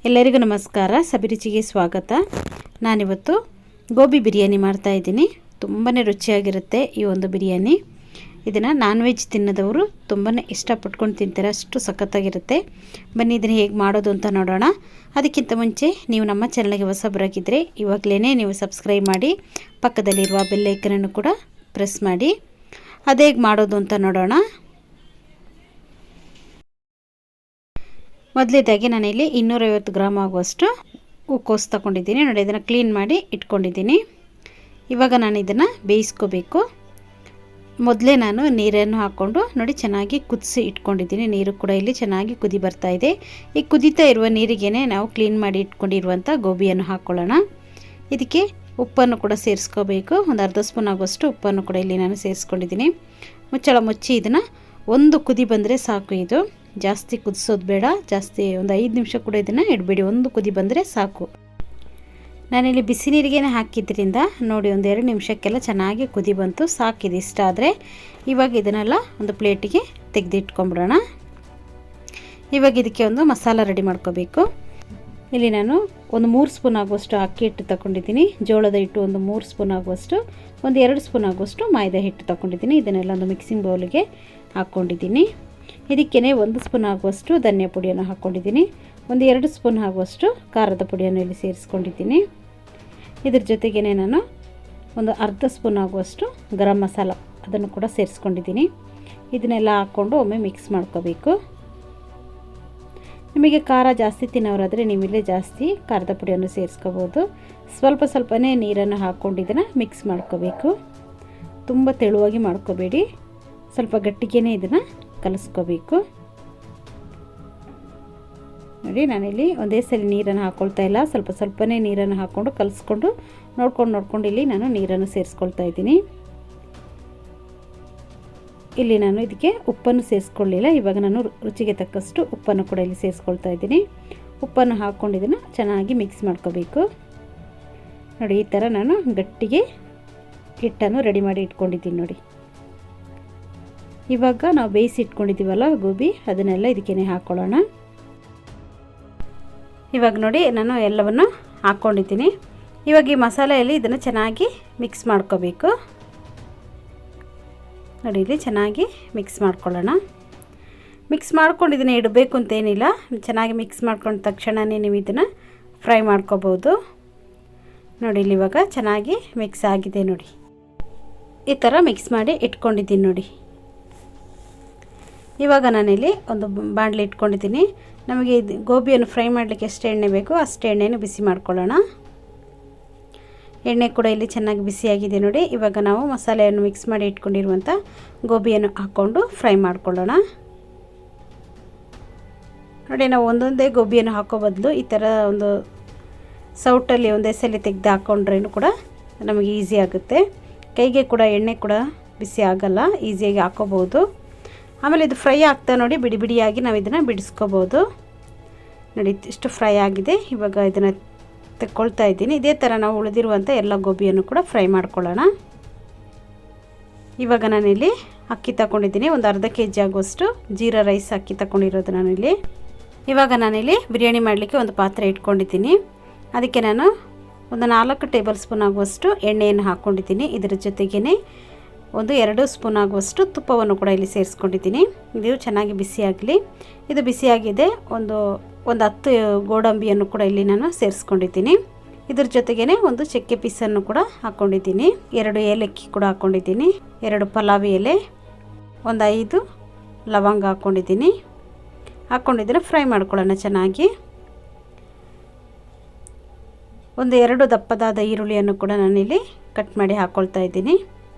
ಎಲ್ಲರಿಗೂ ನಮಸ್ಕಾರ. ಸಬಿ ರುಚಿಗೆ ಸ್ವಾಗತ. ನಾನಿವತ್ತು ಗೋಬಿ ಬಿರಿಯಾನಿ ಮಾಡ್ತಾಯಿದ್ದೀನಿ. ತುಂಬಾ ರುಚಿಯಾಗಿರುತ್ತೆ ಈ ಒಂದು ಬಿರಿಯಾನಿ. ಇದನ್ನು ನಾನ್ ವೆಜ್ ತಿನ್ನೋದವರು ತುಂಬಾ ಇಷ್ಟಪಟ್ಕೊಂಡು ತಿಂತಾರೆ, ಅಷ್ಟು ಸಖತ್ತಾಗಿರುತ್ತೆ. ಬನ್ನಿ ಇದನ್ನು ಹೇಗೆ ಮಾಡೋದು ಅಂತ ನೋಡೋಣ. ಅದಕ್ಕಿಂತ ಮುಂಚೆ ನೀವು ನಮ್ಮ ಚಾನಲ್ಗೆ ಹೊಸಬರಾಗಿದ್ದರೆ ಇವಾಗಲೇ ನೀವು ಸಬ್ಸ್ಕ್ರೈಬ್ ಮಾಡಿ, ಪಕ್ಕದಲ್ಲಿರುವ ಬೆಲ್ ಐಕನನ್ನು ಕೂಡ ಪ್ರೆಸ್ ಮಾಡಿ. ಅದು ಹೇಗೆ ಮಾಡೋದು ಅಂತ ನೋಡೋಣ. ಮೊದಲೇದಾಗಿ ನಾನಿಲ್ಲಿ 250 ಗ್ರಾಮ್ ಆಗುವಷ್ಟು ಹೂಕೋಸು ತಗೊಂಡಿದ್ದೀನಿ. ನೋಡಿ, ಇದನ್ನು ಕ್ಲೀನ್ ಮಾಡಿ ಇಟ್ಕೊಂಡಿದ್ದೀನಿ. ಇವಾಗ ನಾನು ಇದನ್ನು ಬೇಯಿಸ್ಕೋಬೇಕು. ಮೊದಲೇ ನಾನು ನೀರನ್ನು ಹಾಕ್ಕೊಂಡು ನೋಡಿ ಚೆನ್ನಾಗಿ ಕುದಿಸಿ ಇಟ್ಕೊಂಡಿದ್ದೀನಿ. ನೀರು ಕೂಡ ಇಲ್ಲಿ ಚೆನ್ನಾಗಿ ಕುದಿ ಬರ್ತಾ ಇದೆ. ಈ ಕುದೀತಾ ಇರುವ ನೀರಿಗೇ ನಾವು ಕ್ಲೀನ್ ಮಾಡಿ ಇಟ್ಕೊಂಡಿರುವಂಥ ಗೋಬಿಯನ್ನು ಹಾಕ್ಕೊಳ್ಳೋಣ. ಇದಕ್ಕೆ ಉಪ್ಪನ್ನು ಕೂಡ ಸೇರಿಸ್ಕೋಬೇಕು. ಒಂದು ಅರ್ಧ ಸ್ಪೂನ್ ಆಗುವಷ್ಟು ಉಪ್ಪನ್ನು ಕೂಡ ಇಲ್ಲಿ ನಾನು ಸೇರಿಸ್ಕೊಂಡಿದ್ದೀನಿ. ಮುಚ್ಚಳ ಮುಚ್ಚಿ ಇದನ್ನು ಒಂದು ಕುದಿ ಬಂದರೆ ಸಾಕು. ಇದು ಜಾಸ್ತಿ ಕುದಿಸೋದು ಬೇಡ, ಜಾಸ್ತಿ ಒಂದು 5 ನಿಮಿಷ ಕೂಡ ಇದನ್ನು ಇಡಬೇಡಿ. ಒಂದು ಕುದಿ ಬಂದರೆ ಸಾಕು. ನಾನಿಲ್ಲಿ ಬಿಸಿ ನೀರಿಗೇ ಹಾಕಿದ್ರಿಂದ ನೋಡಿ ಒಂದು 2 ನಿಮಿಷಕ್ಕೆಲ್ಲ ಚೆನ್ನಾಗಿ ಕುದಿ ಬಂತು. ಸಾಕಿದೆ ಇಷ್ಟ ಆದರೆ. ಇವಾಗ ಇದನ್ನೆಲ್ಲ ಒಂದು ಪ್ಲೇಟಿಗೆ ತೆಗೆದಿಟ್ಕೊಂಬಿಡೋಣ. ಇವಾಗ ಇದಕ್ಕೆ ಒಂದು ಮಸಾಲ ರೆಡಿ ಮಾಡ್ಕೋಬೇಕು. ಇಲ್ಲಿ ನಾನು ಒಂದು 3 ಸ್ಪೂನ್ ಆಗುವಷ್ಟು ಅಕ್ಕಿ ಹಿಟ್ಟು ತಗೊಂಡಿದ್ದೀನಿ. ಜೋಳದ ಹಿಟ್ಟು ಒಂದು 3 ಸ್ಪೂನ್ ಆಗುವಷ್ಟು, ಒಂದು 2 ಸ್ಪೂನ್ ಆಗುವಷ್ಟು ಮೈದಾ ಹಿಟ್ಟು ತಗೊಂಡಿದ್ದೀನಿ. ಇದನ್ನೆಲ್ಲ ಒಂದು ಮಿಕ್ಸಿಂಗ್ ಬೌಲಿಗೆ ಹಾಕ್ಕೊಂಡಿದ್ದೀನಿ. ಇದಕ್ಕೇ 1 ಸ್ಪೂನ್ ಆಗುವಷ್ಟು ಧನಿಯಾ ಪುಡಿಯನ್ನು ಹಾಕ್ಕೊಂಡಿದ್ದೀನಿ. ಒಂದು 2 ಸ್ಪೂನ್ ಆಗುವಷ್ಟು ಖಾರದ ಪುಡಿಯನ್ನು ಇಲ್ಲಿ ಸೇರಿಸ್ಕೊಂಡಿದ್ದೀನಿ. ಇದ್ರ ಜೊತೆಗೇ ನಾನು ಒಂದು ಅರ್ಧ ಸ್ಪೂನ್ ಆಗುವಷ್ಟು ಗರಂ ಮಸಾಲ ಅದನ್ನು ಕೂಡ ಸೇರಿಸ್ಕೊಂಡಿದ್ದೀನಿ. ಇದನ್ನೆಲ್ಲ ಹಾಕ್ಕೊಂಡು ಒಮ್ಮೆ ಮಿಕ್ಸ್ ಮಾಡ್ಕೋಬೇಕು. ನಿಮಗೆ ಖಾರ ಜಾಸ್ತಿ ತಿನ್ನೋರಾದರೆ ನೀವಿಲ್ಲೇ ಜಾಸ್ತಿ ಖಾರದ ಪುಡಿಯನ್ನು ಸೇರಿಸ್ಕೋಬೋದು. ಸ್ವಲ್ಪನೇ ನೀರನ್ನು ಹಾಕ್ಕೊಂಡು ಇದನ್ನು ಮಿಕ್ಸ್ ಮಾಡ್ಕೋಬೇಕು. ತುಂಬ ತೆಳುವಾಗಿ ಮಾಡ್ಕೋಬೇಡಿ, ಸ್ವಲ್ಪ ಗಟ್ಟಿಗೆ ಇದನ್ನು ಕಲಿಸ್ಕೋಬೇಕು. ನೋಡಿ, ನಾನಿಲ್ಲಿ ಒಂದೇ ಸಲ ನೀರನ್ನು ಹಾಕ್ಕೊಳ್ತಾ ಇಲ್ಲ, ಸ್ವಲ್ಪನೇ ನೀರನ್ನು ಹಾಕ್ಕೊಂಡು ಕಲಿಸ್ಕೊಂಡು ನೋಡ್ಕೊಂಡು ಇಲ್ಲಿ ನಾನು ನೀರನ್ನು ಸೇರಿಸ್ಕೊಳ್ತಾ ಇದ್ದೀನಿ. ಇಲ್ಲಿ ನಾನು ಇದಕ್ಕೆ ಉಪ್ಪನ್ನು ಸೇರಿಸ್ಕೊಳ್ಳಿಲ್ಲ. ಇವಾಗ ನಾನು ರುಚಿಗೆ ತಕ್ಕಷ್ಟು ಉಪ್ಪನ್ನು ಕೂಡ ಇಲ್ಲಿ ಸೇರಿಸ್ಕೊಳ್ತಾ ಇದ್ದೀನಿ. ಉಪ್ಪನ್ನು ಹಾಕ್ಕೊಂಡು ಇದನ್ನು ಚೆನ್ನಾಗಿ ಮಿಕ್ಸ್ ಮಾಡ್ಕೋಬೇಕು. ನೋಡಿ, ಈ ಥರ ನಾನು ಗಟ್ಟಿಗೆ ಹಿಟ್ಟನ್ನು ರೆಡಿ ಮಾಡಿ ಇಟ್ಕೊಂಡಿದ್ದೀನಿ. ನೋಡಿ, ಇವಾಗ ನಾವು ಬೇಯಿಸಿ ಇಟ್ಕೊಂಡಿದ್ದೀವಲ್ಲ ಗೋಬಿ, ಅದನ್ನೆಲ್ಲ ಇದಕ್ಕೇ ಹಾಕ್ಕೊಳ್ಳೋಣ. ಇವಾಗ ನೋಡಿ, ನಾನು ಎಲ್ಲವನ್ನು ಹಾಕ್ಕೊಂಡಿದ್ದೀನಿ. ಇವಾಗ ಈ ಮಸಾಲೆಯಲ್ಲಿ ಇದನ್ನು ಚೆನ್ನಾಗಿ ಮಿಕ್ಸ್ ಮಾಡ್ಕೋಬೇಕು. ನೋಡಿ, ಇಲ್ಲಿ ಚೆನ್ನಾಗಿ ಮಿಕ್ಸ್ ಮಾಡ್ಕೊಳ್ಳೋಣ. ಮಿಕ್ಸ್ ಮಾಡ್ಕೊಂಡು ಇದನ್ನು ಇಡಬೇಕು ಅಂತೇನಿಲ್ಲ. ಚೆನ್ನಾಗಿ ಮಿಕ್ಸ್ ಮಾಡ್ಕೊಂಡ ತಕ್ಷಣವೇ ನೀವು ಇದನ್ನು ಫ್ರೈ ಮಾಡ್ಕೋಬೋದು. ನೋಡಿ, ಇಲ್ಲಿ ಇವಾಗ ಚೆನ್ನಾಗಿ ಮಿಕ್ಸ್ ಆಗಿದೆ. ನೋಡಿ, ಈ ಥರ ಮಿಕ್ಸ್ ಮಾಡಿ ಇಟ್ಕೊಂಡಿದ್ದೀನಿ. ನೋಡಿ, ಇವಾಗ ನಾನಿಲ್ಲಿ ಒಂದು ಬಾಣಲೆ ಇಟ್ಕೊಂಡಿದ್ದೀನಿ. ನಮಗೆ ಗೋಬಿಯನ್ನು ಫ್ರೈ ಮಾಡಲಿಕ್ಕೆ ಎಷ್ಟು ಎಣ್ಣೆ ಬೇಕು ಅಷ್ಟು ಎಣ್ಣೆಯನ್ನು ಬಿಸಿ ಮಾಡ್ಕೊಳ್ಳೋಣ. ಎಣ್ಣೆ ಕೂಡ ಇಲ್ಲಿ ಚೆನ್ನಾಗಿ ಬಿಸಿಯಾಗಿದೆ. ನೋಡಿ, ಇವಾಗ ನಾವು ಮಸಾಲೆಯನ್ನು ಮಿಕ್ಸ್ ಮಾಡಿ ಇಟ್ಕೊಂಡಿರುವಂಥ ಗೋಬಿಯನ್ನು ಹಾಕ್ಕೊಂಡು ಫ್ರೈ ಮಾಡ್ಕೊಳ್ಳೋಣ. ನೋಡಿ, ನಾವು ಒಂದೊಂದೇ ಗೋಬಿಯನ್ನು ಹಾಕೋ ಬದಲು ಈ ಥರ ಒಂದು ಸೌಟಲ್ಲಿ ಒಂದೇ ಸಲ ತೆಗೆದು ಹಾಕ್ಕೊಂಡ್ರೂ ಕೂಡ ನಮಗೆ ಈಸಿ ಆಗುತ್ತೆ. ಕೈಗೆ ಕೂಡ ಎಣ್ಣೆ ಕೂಡ ಬಿಸಿ ಆಗಲ್ಲ, ಈಸಿಯಾಗಿ ಹಾಕೋಬೋದು. ಆಮೇಲೆ ಇದು ಫ್ರೈ ಆಗ್ತಾ ನೋಡಿ ಬಿಡಿಯಾಗಿ ನಾವು ಇದನ್ನು ಬಿಡಿಸ್ಕೋಬೋದು. ನೋಡಿ, ಇಷ್ಟು ಫ್ರೈ ಆಗಿದೆ. ಇವಾಗ ಇದನ್ನು ತೆಕ್ಕೊಳ್ತಾ ಇದ್ದೀನಿ. ಇದೇ ಥರ ನಾವು ಉಳಿದಿರುವಂಥ ಎಲ್ಲ ಗೋಬಿಯನ್ನು ಕೂಡ ಫ್ರೈ ಮಾಡ್ಕೊಳ್ಳೋಣ. ಇವಾಗ ನಾನಿಲ್ಲಿ ಅಕ್ಕಿ ತಗೊಂಡಿದ್ದೀನಿ. ಒಂದು ಅರ್ಧ kg ಆಗುವಷ್ಟು ಜೀರಾ ರೈಸ್ ಅಕ್ಕಿ ತಗೊಂಡಿರೋದು ನಾನಿಲ್ಲಿ. ಇವಾಗ ನಾನಿಲ್ಲಿ ಬಿರಿಯಾನಿ ಮಾಡಲಿಕ್ಕೆ ಒಂದು ಪಾತ್ರೆ ಇಟ್ಕೊಂಡಿದ್ದೀನಿ. ಅದಕ್ಕೆ ನಾನು ಒಂದು 4 ಟೇಬಲ್ ಸ್ಪೂನ್ ಆಗುವಷ್ಟು ಎಣ್ಣೆಯನ್ನು ಹಾಕ್ಕೊಂಡಿದ್ದೀನಿ. ಇದರ ಜೊತೆಗೇ ಒಂದು 2 ಸ್ಪೂನ್ ಆಗುವಷ್ಟು ತುಪ್ಪವನ್ನು ಕೂಡ ಇಲ್ಲಿ ಸೇರಿಸ್ಕೊಂಡಿದ್ದೀನಿ. ಇದು ಚೆನ್ನಾಗಿ ಬಿಸಿಯಾಗಲಿ. ಇದು ಬಿಸಿಯಾಗಿದೆ. ಒಂದು 10 ಗೋಡಂಬಿಯನ್ನು ಕೂಡ ಇಲ್ಲಿ ನಾನು ಸೇರಿಸ್ಕೊಂಡಿದ್ದೀನಿ. ಇದ್ರ ಜೊತೆಗೇ ಒಂದು ಚಕ್ಕೆ ಪೀಸನ್ನು ಕೂಡ ಹಾಕ್ಕೊಂಡಿದ್ದೀನಿ. 2 ಏಲಕ್ಕಿ ಕೂಡ ಹಾಕ್ಕೊಂಡಿದ್ದೀನಿ. 2 ಪಲಾವಿ ಎಲೆ, ಒಂದು 5 ಲವಂಗ ಹಾಕ್ಕೊಂಡಿದ್ದೀನಿ. ಹಾಕ್ಕೊಂಡಿದ್ದೀನಿ. ಫ್ರೈ ಮಾಡ್ಕೊಳ್ಳೋಣ ಚೆನ್ನಾಗಿ. ಒಂದು 2 ದಪ್ಪದಾದ ಈರುಳ್ಳಿಯನ್ನು ಕೂಡ ನಾನಿಲ್ಲಿ ಕಟ್ ಮಾಡಿ ಹಾಕ್ಕೊಳ್ತಾ ಇದ್ದೀನಿ.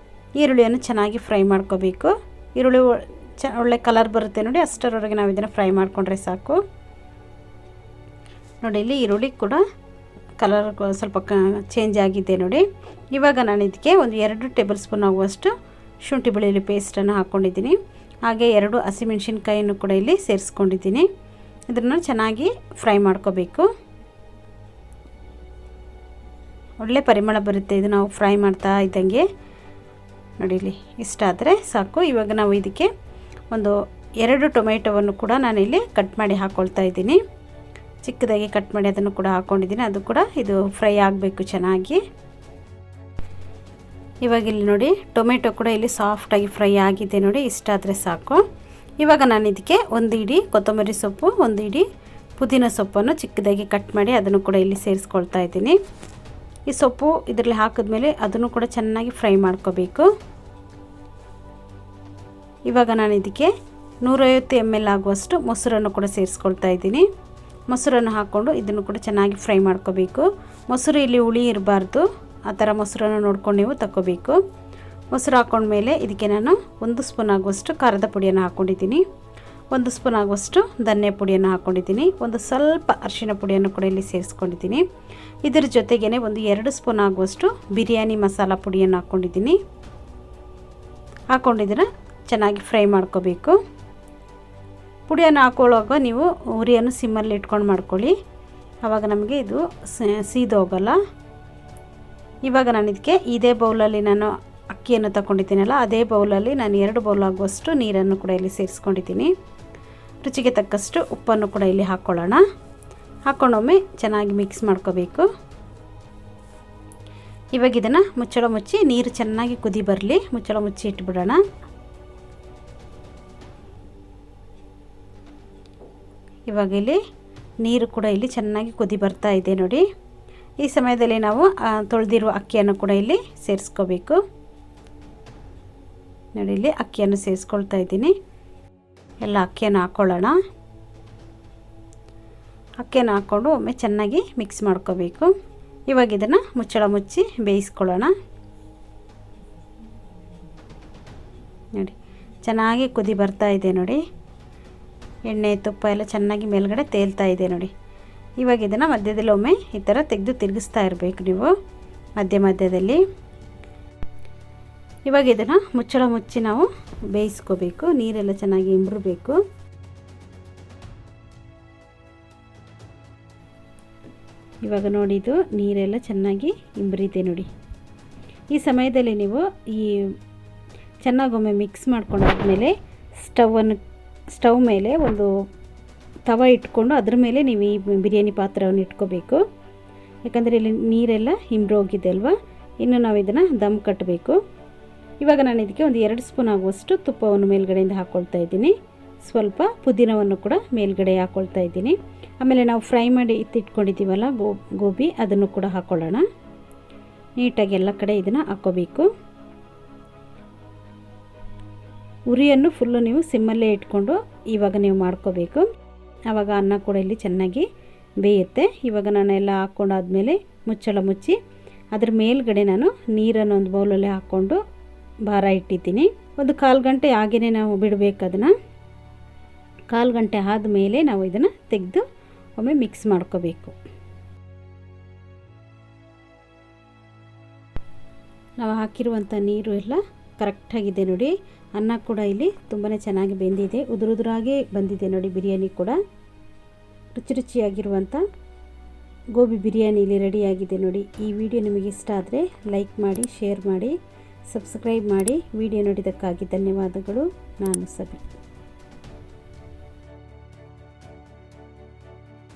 ಈರುಳ್ಳಿಯನ್ನು ಚೆನ್ನಾಗಿ ಫ್ರೈ ಮಾಡ್ಕೋಬೇಕು. ಈರುಳ್ಳಿ ಒಳ್ಳೆ ಕಲರ್ ಬರುತ್ತೆ ನೋಡಿ, ಅಷ್ಟರವರೆಗೆ ನಾವು ಇದನ್ನು ಫ್ರೈ ಮಾಡಿಕೊಂಡ್ರೆ ಸಾಕು. ನೋಡಿ, ಇಲ್ಲಿ ಈರುಳ್ಳಿ ಕೂಡ ಕಲರ್ ಸ್ವಲ್ಪ ಚೇಂಜ್ ಆಗಿದೆ. ನೋಡಿ, ಇವಾಗ ನಾನು ಇದಕ್ಕೆ ಒಂದು 2 ಟೇಬಲ್ ಸ್ಪೂನ್ ಆಗುವಷ್ಟು ಶುಂಠಿ ಬೆಳ್ಳುಳ್ಳಿ ಪೇಸ್ಟನ್ನು ಹಾಕ್ಕೊಂಡಿದ್ದೀನಿ. ಹಾಗೆ 2 ಹಸಿಮೆಣಸಿನ್ಕಾಯಿಯನ್ನು ಕೂಡ ಇಲ್ಲಿ ಸೇರಿಸ್ಕೊಂಡಿದ್ದೀನಿ. ಇದನ್ನು ಚೆನ್ನಾಗಿ ಫ್ರೈ ಮಾಡ್ಕೋಬೇಕು. ಒಳ್ಳೆ ಪರಿಮಳ ಬರುತ್ತೆ ಇದು ನಾವು ಫ್ರೈ ಮಾಡ್ತಾ ಇದ್ದಂಗೆ. ನೋಡಿ, ಇಲ್ಲಿ ಇಷ್ಟಾದರೆ ಸಾಕು. ಇವಾಗ ನಾವು ಇದಕ್ಕೆ ಒಂದು 2 ಟೊಮೆಟೊವನ್ನು ಕೂಡ ನಾನಿಲ್ಲಿ ಕಟ್ ಮಾಡಿ ಹಾಕ್ಕೊಳ್ತಾ ಇದ್ದೀನಿ. ಚಿಕ್ಕದಾಗಿ ಕಟ್ ಮಾಡಿ ಅದನ್ನು ಕೂಡ ಹಾಕ್ಕೊಂಡಿದ್ದೀನಿ. ಅದು ಕೂಡ ಇದು ಫ್ರೈ ಆಗಬೇಕು ಚೆನ್ನಾಗಿ. ಇವಾಗ ಇಲ್ಲಿ ನೋಡಿ ಟೊಮೆಟೊ ಕೂಡ ಇಲ್ಲಿ ಸಾಫ್ಟಾಗಿ ಫ್ರೈ ಆಗಿದೆ ನೋಡಿ. ಇಷ್ಟಾದರೆ ಸಾಕು. ಇವಾಗ ನಾನು ಇದಕ್ಕೆ ಒಂದು ಇಡೀ ಕೊತ್ತಂಬರಿ ಸೊಪ್ಪು, ಒಂದು ಇಡೀ ಪುದೀನ ಸೊಪ್ಪನ್ನು ಚಿಕ್ಕದಾಗಿ ಕಟ್ ಮಾಡಿ ಅದನ್ನು ಕೂಡ ಇಲ್ಲಿ ಸೇರಿಸ್ಕೊಳ್ತಾ ಇದ್ದೀನಿ. ಈ ಸೊಪ್ಪು ಇದರಲ್ಲಿ ಹಾಕಿದ್ಮೇಲೆ ಅದನ್ನು ಕೂಡ ಚೆನ್ನಾಗಿ ಫ್ರೈ ಮಾಡ್ಕೋಬೇಕು. ಇವಾಗ ನಾನು ಇದಕ್ಕೆ 150 ml ಆಗುವಷ್ಟು ಮೊಸರನ್ನು ಕೂಡ ಸೇರಿಸ್ಕೊಳ್ತಾ ಇದ್ದೀನಿ. ಮೊಸರನ್ನು ಹಾಕ್ಕೊಂಡು ಇದನ್ನು ಕೂಡ ಚೆನ್ನಾಗಿ ಫ್ರೈ ಮಾಡ್ಕೋಬೇಕು. ಮೊಸರು ಇಲ್ಲಿ ಹುಳಿ ಇರಬಾರ್ದು, ಆ ಥರ ಮೊಸರನ್ನು ನೋಡ್ಕೊಂಡು ನೀವು ತಗೋಬೇಕು. ಮೊಸರು ಹಾಕ್ಕೊಂಡ್ಮೇಲೆ ಇದಕ್ಕೆ ನಾನು 1 ಸ್ಪೂನ್ ಆಗುವಷ್ಟು ಖಾರದ ಪುಡಿಯನ್ನು ಹಾಕ್ಕೊಂಡಿದ್ದೀನಿ, 1 ಸ್ಪೂನ್ ಆಗುವಷ್ಟು ಧನಿಯಾ ಪುಡಿಯನ್ನು ಹಾಕ್ಕೊಂಡಿದ್ದೀನಿ, ಒಂದು ಸ್ವಲ್ಪ ಅರಿಶಿನ ಪುಡಿಯನ್ನು ಕೂಡ ಇಲ್ಲಿ ಸೇರಿಸ್ಕೊಂಡಿದ್ದೀನಿ. ಇದರ ಜೊತೆಗೇ ಒಂದು 2 ಸ್ಪೂನ್ ಆಗುವಷ್ಟು ಬಿರಿಯಾನಿ ಮಸಾಲ ಪುಡಿಯನ್ನು ಹಾಕ್ಕೊಂಡಿದ್ದೀನಿ. ಹಾಕ್ಕೊಂಡಿದ್ದನ್ನು ಚೆನ್ನಾಗಿ ಫ್ರೈ ಮಾಡ್ಕೋಬೇಕು. ಪುಡಿಯನ್ನು ಹಾಕೊಳ್ಳುವಾಗ ನೀವು ಉರಿಯನ್ನು ಸಿಮ್ಮಲ್ಲಿ ಇಟ್ಕೊಂಡು ಮಾಡ್ಕೊಳ್ಳಿ, ಆವಾಗ ನಮಗೆ ಇದು ಸೀದೋಗಲ್ಲ. ಇವಾಗ ನಾನು ಇದಕ್ಕೆ ಇದೇ ಬೌಲಲ್ಲಿ ನಾನು ಅಕ್ಕಿಯನ್ನು ತಗೊಂಡಿದ್ದೀನಲ್ಲ, ಅದೇ ಬೌಲಲ್ಲಿ ನಾನು 2 ಬೌಲ್ ಆಗುವಷ್ಟು ನೀರನ್ನು ಕೂಡ ಇಲ್ಲಿ ಸೇರಿಸ್ಕೊಂಡಿದ್ದೀನಿ. ರುಚಿಗೆ ತಕ್ಕಷ್ಟು ಉಪ್ಪನ್ನು ಕೂಡ ಇಲ್ಲಿ ಹಾಕ್ಕೊಳ್ಳೋಣ. ಹಾಕ್ಕೊಂಡೊಮ್ಮೆ ಚೆನ್ನಾಗಿ ಮಿಕ್ಸ್ ಮಾಡ್ಕೋಬೇಕು. ಇವಾಗ ಇದನ್ನು ಮುಚ್ಚಳ ಮುಚ್ಚಿ ನೀರು ಚೆನ್ನಾಗಿ ಕುದಿ ಬರಲಿ, ಮುಚ್ಚಳ ಮುಚ್ಚಿ ಇಟ್ಬಿಡೋಣ. ಇವಾಗ ಇಲ್ಲಿ ನೀರು ಕೂಡ ಇಲ್ಲಿ ಚೆನ್ನಾಗಿ ಕುದಿ ಬರ್ತಾ ಇದೆ ನೋಡಿ. ಈ ಸಮಯದಲ್ಲಿ ನಾವು ತೊಳೆದಿರುವ ಅಕ್ಕಿಯನ್ನು ಕೂಡ ಇಲ್ಲಿ ಸೇರಿಸ್ಕೋಬೇಕು ನೋಡಿ. ಇಲ್ಲಿ ಅಕ್ಕಿಯನ್ನು ಸೇರಿಸ್ಕೊಳ್ತಾ ಇದ್ದೀನಿ. ಎಲ್ಲ ಅಕ್ಕಿಯನ್ನು ಹಾಕ್ಕೊಳ್ಳೋಣ. ಅಕ್ಕಿಯನ್ನು ಹಾಕ್ಕೊಂಡು ಒಮ್ಮೆ ಚೆನ್ನಾಗಿ ಮಿಕ್ಸ್ ಮಾಡ್ಕೋಬೇಕು. ಇವಾಗ ಇದನ್ನು ಮುಚ್ಚಳ ಮುಚ್ಚಿ ಬೇಯಿಸ್ಕೊಳ್ಳೋಣ ನೋಡಿ. ಚೆನ್ನಾಗಿ ಕುದಿ ಬರ್ತಾ ಇದೆ ನೋಡಿ. ಎಣ್ಣೆ ತುಪ್ಪ ಎಲ್ಲ ಚೆನ್ನಾಗಿ ಮೇಲ್ಗಡೆ ತೇಲ್ತಾ ಇದೆ ನೋಡಿ. ಇವಾಗ ಇದನ್ನು ಮಧ್ಯದಲ್ಲಿ ಒಮ್ಮೆ ಈ ಥರ ತೆಗೆದು ತಿರುಗಿಸ್ತಾ ಇರಬೇಕು ನೀವು ಮಧ್ಯ ಮಧ್ಯದಲ್ಲಿ. ಇವಾಗ ಇದನ್ನು ಮುಚ್ಚಳ ಮುಚ್ಚಿ ನಾವು ಬೇಯಿಸ್ಕೋಬೇಕು. ನೀರೆಲ್ಲ ಚೆನ್ನಾಗಿ ಇಂಬ್ರಬೇಕು. ಇವಾಗ ನೋಡಿ ಇದು ನೀರೆಲ್ಲ ಚೆನ್ನಾಗಿ ಇಂಬ್ರಿದೆ ನೋಡಿ. ಈ ಸಮಯದಲ್ಲಿ ನೀವು ಈ ಚೆನ್ನಾಗೊಮ್ಮೆ ಮಿಕ್ಸ್ ಮಾಡ್ಕೊಂಡಾದ್ಮೇಲೆ ಸ್ಟವ್ ಮೇಲೆ ಒಂದು ತವ ಇಟ್ಕೊಂಡು ಅದ್ರ ಮೇಲೆ ನೀವು ಈ ಬಿರಿಯಾನಿ ಪಾತ್ರವನ್ನು ಇಟ್ಕೋಬೇಕು. ಯಾಕಂದರೆ ಇಲ್ಲಿ ನೀರೆಲ್ಲ ಹಿಂಬ್ರೋಗಿದೆ ಅಲ್ವಾ. ಇನ್ನು ನಾವು ಇದನ್ನು ದಮ್ ಕಟ್ಟಬೇಕು. ಇವಾಗ ನಾನು ಇದಕ್ಕೆ ಒಂದು 2 ಸ್ಪೂನ್ ಆಗುವಷ್ಟು ತುಪ್ಪವನ್ನು ಮೇಲ್ಗಡೆಯಿಂದ ಹಾಕ್ಕೊಳ್ತಾ ಇದ್ದೀನಿ. ಸ್ವಲ್ಪ ಪುದೀನವನ್ನು ಕೂಡ ಮೇಲ್ಗಡೆ ಹಾಕ್ಕೊಳ್ತಾ ಇದ್ದೀನಿ. ಆಮೇಲೆ ನಾವು ಫ್ರೈ ಮಾಡಿ ಇಟ್ಟಿಟ್ಕೊಂಡಿದ್ದೀವಲ್ಲ ಗೋಬಿ, ಅದನ್ನು ಕೂಡ ಹಾಕ್ಕೊಳ್ಳೋಣ. ನೀಟಾಗಿ ಎಲ್ಲ ಕಡೆ ಇದನ್ನು ಹಾಕ್ಕೋಬೇಕು. ಉರಿಯನ್ನು ಫುಲ್ಲು ನೀವು ಸಿಮ್ಮಲ್ಲೇ ಇಟ್ಕೊಂಡು ಇವಾಗ ನೀವು ಮಾಡ್ಕೋಬೇಕು. ಆವಾಗ ಅನ್ನ ಕೂಡ ಇಲ್ಲಿ ಚೆನ್ನಾಗಿ ಬೇಯುತ್ತೆ. ಇವಾಗ ನಾನು ಎಲ್ಲ ಹಾಕ್ಕೊಂಡಾದ್ಮೇಲೆ ಮುಚ್ಚಳ ಮುಚ್ಚಿ ಅದ್ರ ಮೇಲ್ಗಡೆ ನಾನು ನೀರನ್ನು ಒಂದು ಬೌಲಲ್ಲಿ ಹಾಕ್ಕೊಂಡು ಭಾರ ಇಟ್ಟಿದ್ದೀನಿ. ಒಂದು 1/4 ಗಂಟೆ ಹಾಗೇ ನಾವು ಬಿಡಬೇಕು. ಅದನ್ನು 1/4 ಗಂಟೆ ಆದಮೇಲೆ ನಾವು ಇದನ್ನು ತೆಗೆದು ಒಮ್ಮೆ ಮಿಕ್ಸ್ ಮಾಡ್ಕೋಬೇಕು. ನಾವು ಹಾಕಿರುವಂಥ ನೀರು ಎಲ್ಲ ಕರೆಕ್ಟಾಗಿದೆ ನೋಡಿ. ಅನ್ನ ಕೂಡ ಇಲ್ಲಿ ತುಂಬಾ ಚೆನ್ನಾಗಿ ಬೆಂದಿದೆ, ಉದುರುದುರಾಗಿ ಬಂದಿದೆ ನೋಡಿ. ಬಿರಿಯಾನಿ ಕೂಡ ರುಚಿಯಾಗಿರುವಂಥ ಗೋಬಿ ಬಿರಿಯಾನಿ ಇಲ್ಲಿ ರೆಡಿಯಾಗಿದೆ ನೋಡಿ. ಈ ವಿಡಿಯೋ ನಿಮಗೆ ಇಷ್ಟ ಆದರೆ ಲೈಕ್ ಮಾಡಿ, ಶೇರ್ ಮಾಡಿ, ಸಬ್ಸ್ಕ್ರೈಬ್ ಮಾಡಿ. ವಿಡಿಯೋ ನೋಡಿದ್ದಕ್ಕಾಗಿ ಧನ್ಯವಾದಗಳು. ನಾನು ಸಬಿ.